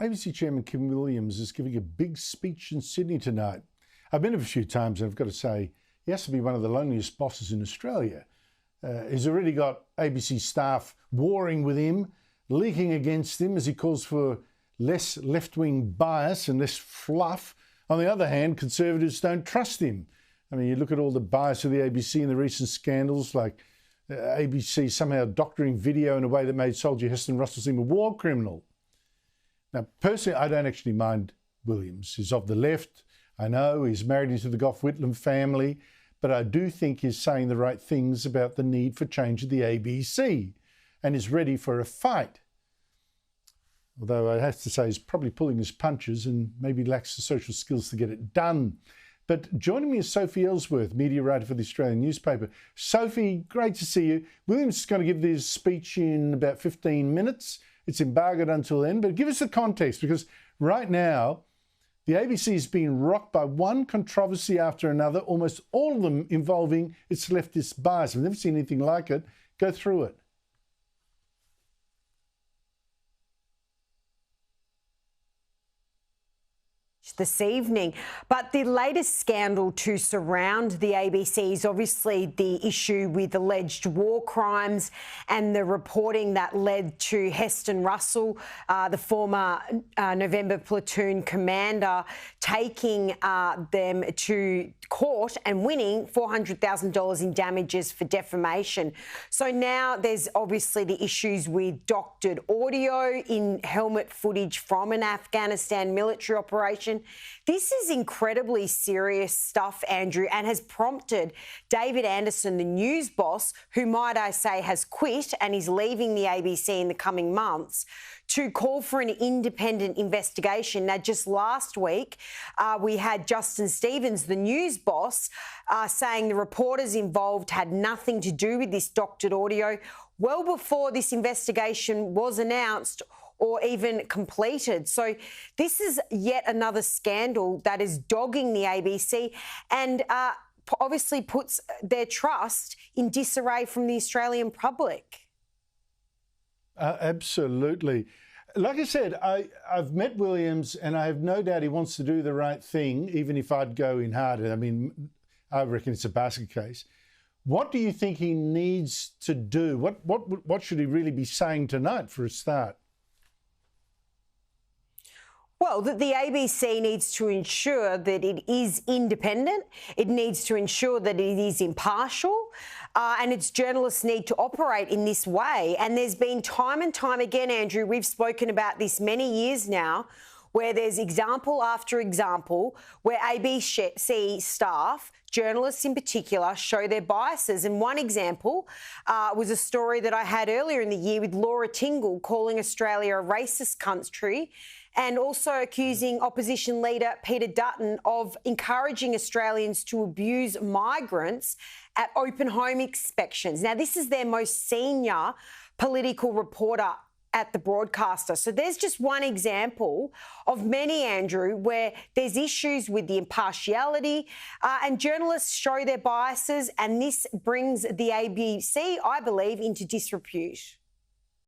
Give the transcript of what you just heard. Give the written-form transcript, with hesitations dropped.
ABC Chairman Kim Williams is giving a big speech in Sydney tonight. I've been a few times and I've got to say, he has to be one of the loneliest bosses in Australia. He's already got ABC staff warring with him, leaking against him as he calls for less left-wing bias and less fluff. On the other hand, Conservatives don't trust him. I mean, you look at all the bias of the ABC in the recent scandals, like ABC somehow doctoring video in a way that made soldier Heston Russell seem a war criminal. Now, personally, I don't actually mind Williams. He's of the left. I know he's married into the Gough-Whitlam family, but I do think he's saying the right things about the need for change at the ABC and is ready for a fight. Although I have to say he's probably pulling his punches and maybe lacks the social skills to get it done. But joining me is Sophie Elsworth, media writer for the Australian newspaper. Sophie, great to see you. Williams is going to give this speech in about 15 minutes. It's embargoed until then, but give us the context, because right now the ABC is being rocked by one controversy after another, almost all of them involving its leftist bias. I've never seen anything like it. Go through it. This evening. But the latest scandal to surround the ABC is obviously the issue with alleged war crimes and the reporting that led to Heston Russell, the former November platoon commander, taking them to court and winning $400,000 in damages for defamation. So now there's obviously the issues with doctored audio in helmet footage from an Afghanistan military operation. This is incredibly serious stuff, Andrew, and has prompted David Anderson, the news boss, who, might I say, has quit and is leaving the ABC in the coming months, to call for an independent investigation. Now, just last week, we had Justin Stevens, the news boss, saying the reporters involved had nothing to do with this doctored audio, well before this investigation was announced or even completed. So this is yet another scandal that is dogging the ABC and obviously puts their trust in disarray from the Australian public. Absolutely. Like I said, I've met Williams and I have no doubt he wants to do the right thing, even if I'd go in harder. I mean, I reckon it's a basket case. What do you think he needs to do? What should he really be saying tonight for a start? Well, the ABC needs to ensure that it is independent. It needs to ensure that it is impartial, and its journalists need to operate in this way. And there's been time and time again, Andrew, we've spoken about this many years now, where there's example after example where ABC staff, journalists in particular, show their biases. And one example was a story that I had earlier in the year with Laura Tingle calling Australia a racist country, and also accusing opposition leader Peter Dutton of encouraging Australians to abuse migrants at open home inspections. Now, this is their most senior political reporter at the broadcaster. So there's just one example of many, Andrew, where there's issues with the impartiality and journalists show their biases, and this brings the ABC, I believe, into disrepute.